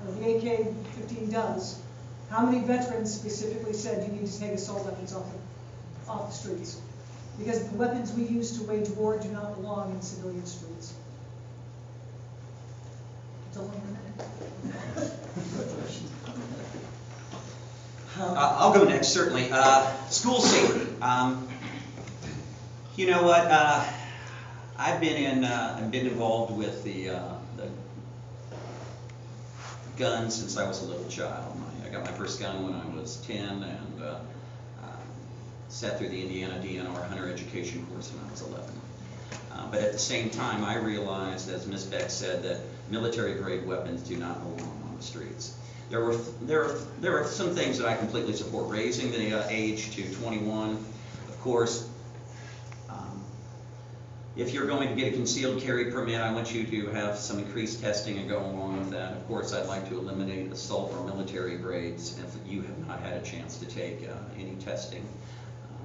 or the AK-15 does, how many veterans specifically said you need to take assault weapons off the streets? Because the weapons we use to wage war do not belong in civilian streets. I'll go next, certainly. School safety. You know what? I've been involved with the guns since I was a little child. I got my first gun when I was 10, and sat through the Indiana DNR hunter education course when I was 11. But at the same time, I realized, as Ms. Beck said, that military-grade weapons do not belong on the streets. There are some things that I completely support. Raising the age to 21, of course. If you're going to get a concealed carry permit, I want you to have some increased testing and go along with that. Of course, I'd like to eliminate assault or military grades if you have not had a chance to take any testing.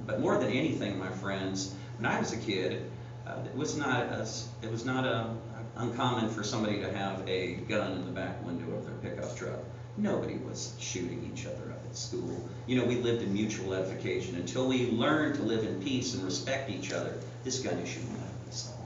But more than anything, my friends, when I was a kid, it was not uncommon for somebody to have a gun in the back window of their pickup truck. Nobody was shooting each other up at school. You know, we lived in mutual edification. Until we learned to live in peace and respect each other, this gun issue will never be solved.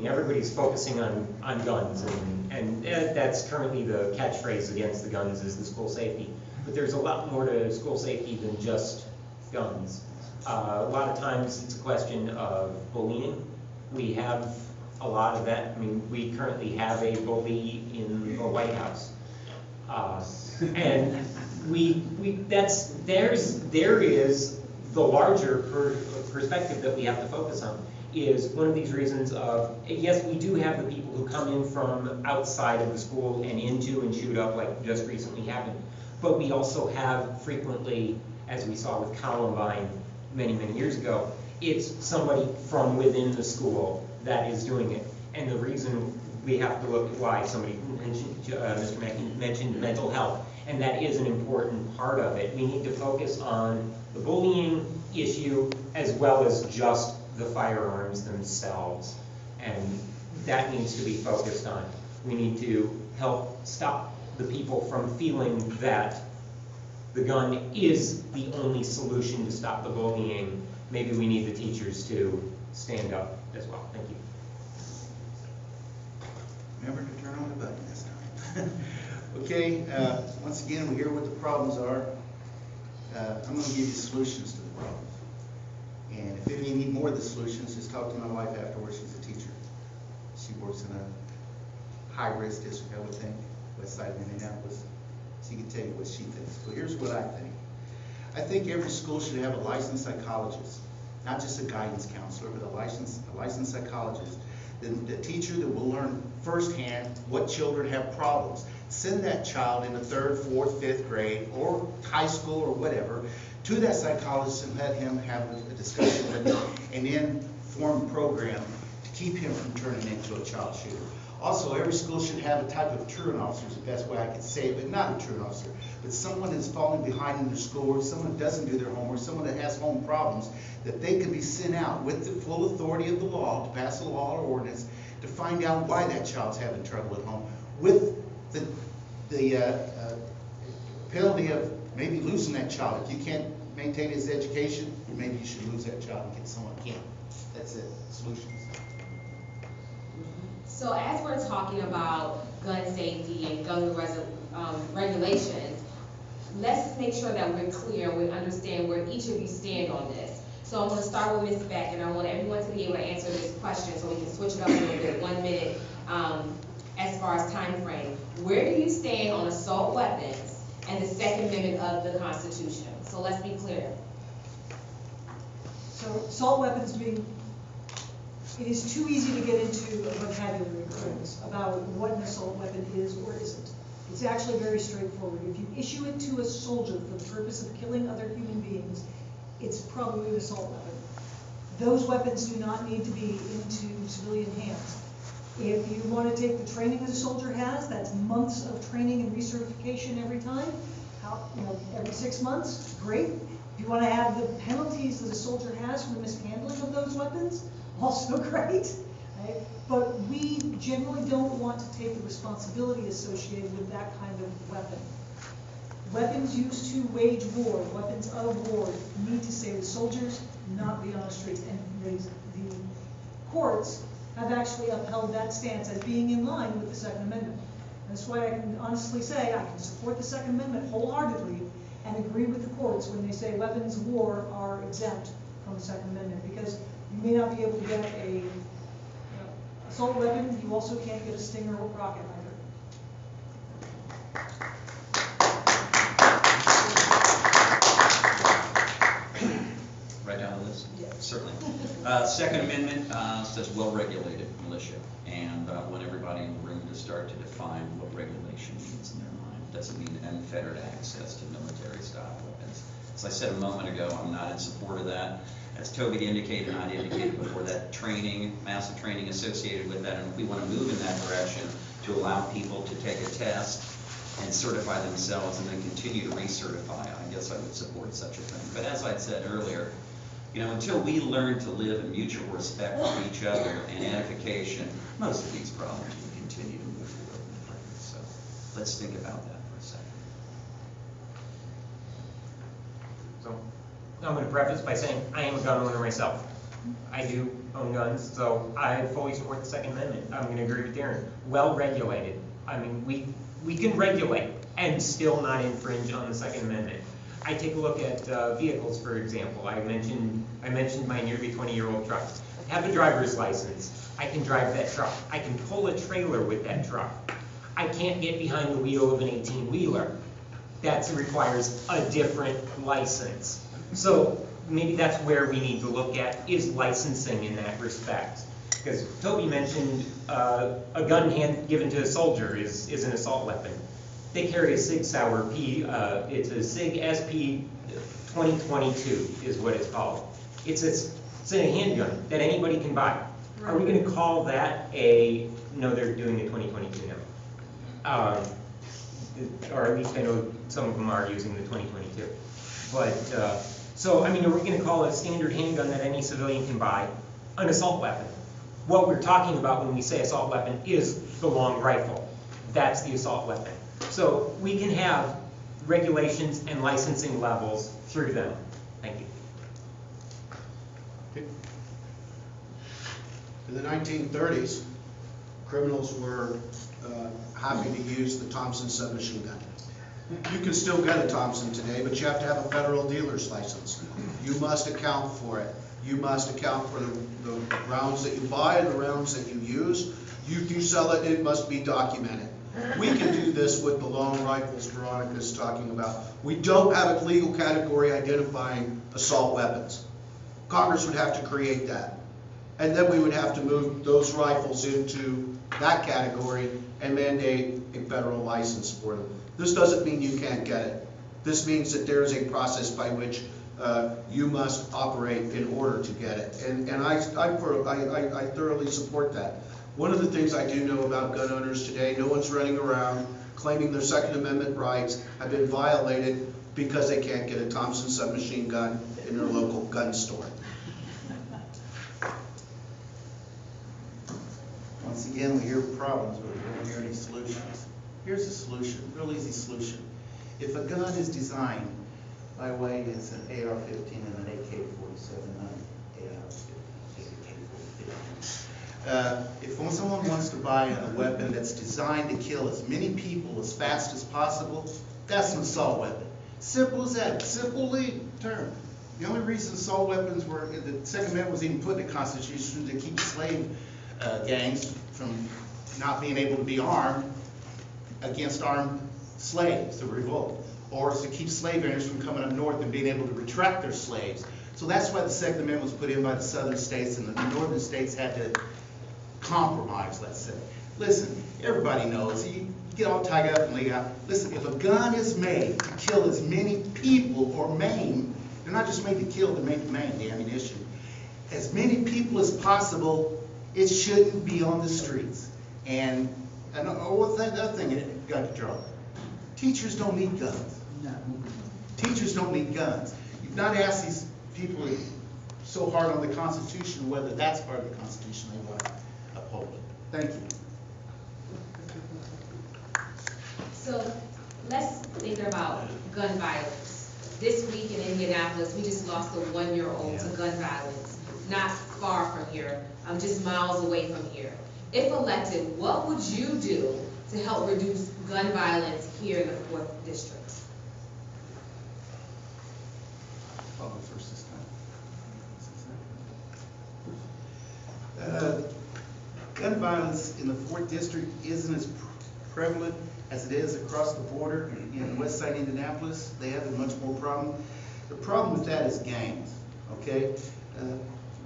Everybody's focusing on guns, and that's currently the catchphrase against the guns is the school safety. But there's a lot more to school safety than just guns. A lot of times it's a question of bullying. We have a lot of that. I mean, we currently have a bully in the White House. And there is the larger perspective that we have to focus on. Is one of these reasons of, yes, we do have the people who come in from outside of the school and into and shoot up like just recently happened. But we also have frequently, as we saw with Columbine many, many years ago, it's somebody from within the school that is doing it. And the reason we have to look at why somebody mentioned, Mr. Mackey mentioned mental health, and that is an important part of it. We need to focus on the bullying issue as well as just the firearms themselves, and that needs to be focused on. We need to help stop the people from feeling that the gun is the only solution to stop the bullying. Maybe we need the teachers to stand up as well. Thank you. Remember to turn on the button this time. Okay, once again, we hear what the problems are. I'm going to give you solutions to the problems. And if any of you need more of the solutions, just talk to my wife afterwards. She's a teacher. She works in a high-risk district, I would think, west side of Indianapolis. She can tell you what she thinks. But here's what I think. I think every school should have a licensed psychologist, not just a guidance counselor, but a licensed psychologist. The teacher that will learn firsthand what children have problems. Send that child in the 3rd, 4th, 5th grade, or high school, or whatever, to that psychologist and let him have a discussion with him, and then form a program to keep him from turning into a child shooter. Also, every school should have a type of truant officer, is the best way I could say it, but not a truant officer, but someone that's falling behind in their schoolwork, someone that doesn't do their homework, someone that has home problems, that they can be sent out with the full authority of the law to pass a law or ordinance to find out why that child's having trouble at home, with the penalty of maybe losing that child. If you can't maintain his education, maybe you should lose that child and get someone who can. That's it. Solutions. So as we're talking about gun safety and gun regulations, let's make sure that we're clear and we understand where each of you stand on this. So I'm going to start with Ms. Beck, and I want everyone to be able to answer this question so we can switch it up a little bit, 1 minute as far as time frame. Where do you stand on assault weapons and the Second Amendment of the Constitution? So let's be clear. So assault weapons being, it is too easy to get into a vocabulary quiz about what an assault weapon is or isn't. It's actually very straightforward. If you issue it to a soldier for the purpose of killing other human beings, it's probably an assault weapon. Those weapons do not need to be into civilian hands. If you want to take the training that a soldier has, that's months of training and recertification every time. Every 6 months, great. If you want to have the penalties that a soldier has for mishandling of those weapons, also great. Right? But we generally don't want to take the responsibility associated with that kind of weapon. Weapons used to wage war, weapons of war, need to stay with soldiers, not be on the streets. And the courts have actually upheld that stance as being in line with the Second Amendment. That's why I can honestly say I can support the Second Amendment wholeheartedly and agree with the courts when they say weapons of war are exempt from the Second Amendment, because you may not be able to get a assault weapon, you also can't get a Stinger or rocket either. Right down the list? Yeah. Certainly. Second Amendment says well-regulated militia, and I want everybody in the room to start to define what regulation means in their mind. It doesn't mean unfettered access to military-style weapons. As I said a moment ago, I'm not in support of that. As Toby indicated, and I indicated before, that training, massive training associated with that, and if we want to move in that direction to allow people to take a test and certify themselves and then continue to recertify, I guess I would support such a thing. But as I said earlier, until we learn to live in mutual respect with each other and edification, most of these problems will continue to move forward. So let's think about that for a second. So I'm going to preface by saying I am a gun owner myself. I do own guns, so I fully support the Second Amendment. I'm going to agree with Darren. Well regulated. I mean, we can regulate and still not infringe on the Second Amendment. I take a look at vehicles, for example. I mentioned my nearly 20-year-old truck. I have a driver's license. I can drive that truck. I can pull a trailer with that truck. I can't get behind the wheel of an 18-wheeler. That requires a different license. So maybe that's where we need to look at, is licensing in that respect. Because Toby mentioned a gun given to a soldier is an assault weapon. They carry a Sig Sauer P, it's a Sig SP 2022 is what it's called. It's a handgun that anybody can buy. Right. Are we going to call that no, they're doing the 2022 now. Or at least I know some of them are using the 2022. But, so, I mean, are we going to call a standard handgun that any civilian can buy an assault weapon? What we're talking about when we say assault weapon is the long rifle. That's the assault weapon. So we can have regulations and licensing levels through them. Thank you. In the 1930s, criminals were happy to use the Thompson submachine gun. You can still get a Thompson today, but you have to have a federal dealer's license. You must account for it. You must account for the rounds that you buy and the rounds that you use. You sell it, it must be documented. We can do this with the long rifles Veronica's talking about. We don't have a legal category identifying assault weapons. Congress would have to create that. And then we would have to move those rifles into that category and mandate a federal license for them. This doesn't mean you can't get it. This means that there is a process by which you must operate in order to get it. And I thoroughly support that. One of the things I do know about gun owners today, no one's running around claiming their Second Amendment rights have been violated because they can't get a Thompson submachine gun in their local gun store. Once again, we hear problems, but we don't hear any solutions. Here's a solution, real easy solution. If a gun is designed by way it's an AR-15 and an AK-47, not an AR-15, if someone wants to buy a weapon that's designed to kill as many people as fast as possible, that's an assault weapon. Simple as that, simple term. The only reason assault weapons were, the Second Amendment was even put in the Constitution to keep slave gangs from not being able to be armed against armed slaves, to revolt, or to keep slave owners from coming up north and being able to retract their slaves. So that's why the Second Amendment was put in by the southern states, and the northern states had to compromise, let's say. Listen, everybody knows, you get all tied up and laid out. Listen, if a gun is made to kill as many people or maim, they're not just made to kill, they're made to maim the ammunition. As many people as possible, it shouldn't be on the streets. And what's that other thing in gun control? Teachers don't need guns. No. Teachers don't need guns. not ask these people so hard on the Constitution whether that's part of the Constitution they want to uphold. Thank you. So let's think about gun violence. This week in Indianapolis, we just lost a 1-year-old to gun violence, not far from here, just miles away from here. If elected, what would you do to help reduce gun violence here in the 4th District? I'll go first this time. Gun violence in the 4th District isn't as prevalent as it is across the border in west side Indianapolis. They have a much more problem. The problem with that is gangs, okay?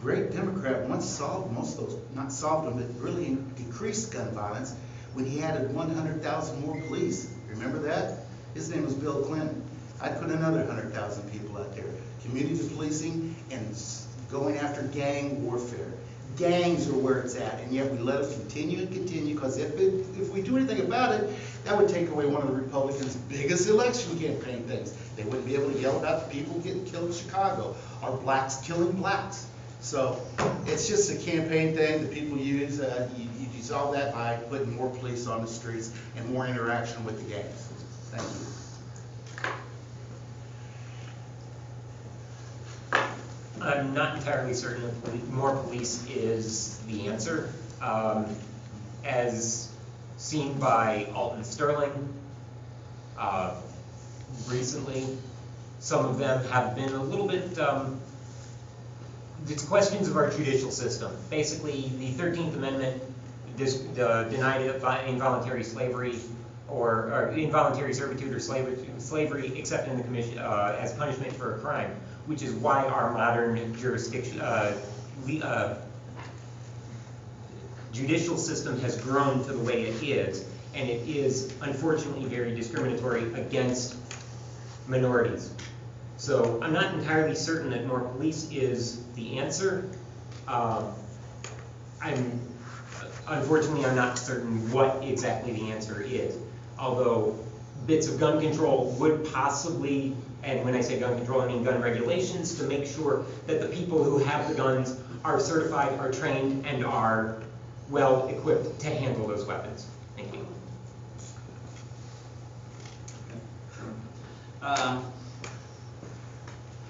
Great Democrat once solved most of those, not solved them, but really decreased gun violence when he added 100,000 more police. Remember that? His name was Bill Clinton. I'd put another 100,000 people out there. Community policing and going after gang warfare. Gangs are where it's at, and yet we let it continue and continue, because if we do anything about it, that would take away one of the Republicans' biggest election campaign things. They wouldn't be able to yell about the people getting killed in Chicago, or blacks killing blacks. So it's just a campaign thing that people use. You solve that by putting more police on the streets and more interaction with the gangs. Thank you. I'm not entirely certain that more police is the answer. As seen by Alton Sterling recently, some of them have been a little bit, it's questions of our judicial system. Basically, the 13th Amendment denied involuntary slavery or involuntary servitude or slavery except in the commission as punishment for a crime, which is why our modern jurisdiction, judicial system has grown to the way it is, and it is unfortunately very discriminatory against minorities. So I'm not entirely certain that more police is the answer. Unfortunately, I'm not certain what exactly the answer is. Although bits of gun control would possibly, and when I say gun control, I mean gun regulations, to make sure that the people who have the guns are certified, are trained, and are well equipped to handle those weapons. Thank you.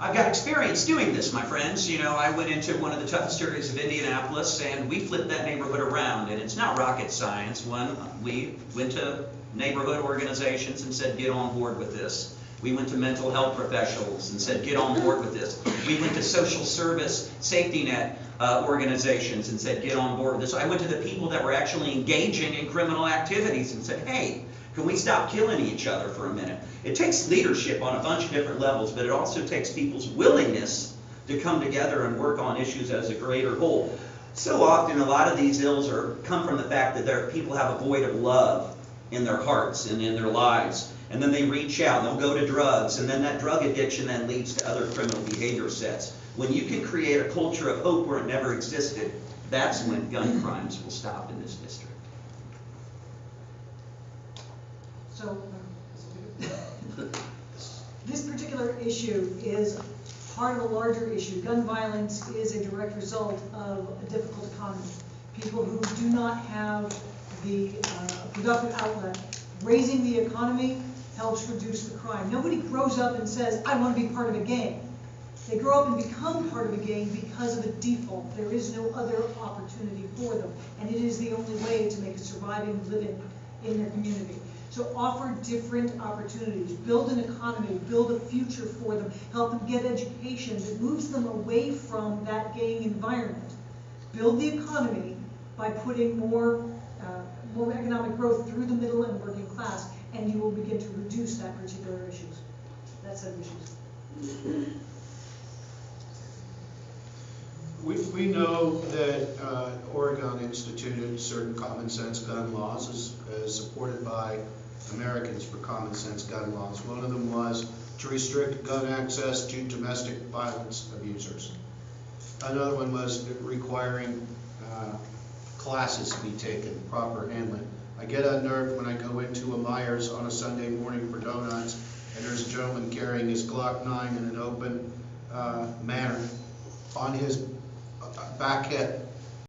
I've got experience doing this, my friends. You know, I went into one of the toughest areas of Indianapolis, and we flipped that neighborhood around, and it's not rocket science. We went to neighborhood organizations and said, get on board with this. We went to mental health professionals and said, get on board with this. We went to social service safety net organizations and said, get on board with this. I went to the people that were actually engaging in criminal activities and said, hey, can we stop killing each other for a minute? It takes leadership on a bunch of different levels, but it also takes people's willingness to come together and work on issues as a greater whole. So often, a lot of these ills come from the fact that people have a void of love in their hearts and in their lives. And then they reach out, and they'll go to drugs, and then that drug addiction then leads to other criminal behavior sets. When you can create a culture of hope where it never existed, that's when gun crimes will stop in this district. So, this particular issue is part of a larger issue. Gun violence is a direct result of a difficult economy. People who do not have the productive outlet. Raising the economy helps reduce the crime. Nobody grows up and says, I want to be part of a gang. They grow up and become part of a gang because of a default. There is no other opportunity for them. And it is the only way to make a surviving living in their community. So offer different opportunities, build an economy, build a future for them, help them get education that moves them away from that gang environment. Build the economy by putting more economic growth through the middle and working class, and you will begin to reduce that particular issues, that set of issues. We know that Oregon instituted certain common sense gun laws as supported by Americans for common sense gun laws. One of them was to restrict gun access to domestic violence abusers. Another one was requiring classes to be taken, proper handling. I get unnerved when I go into a Myers on a Sunday morning for donuts and there's a gentleman carrying his Glock 9 in an open manner on his back hip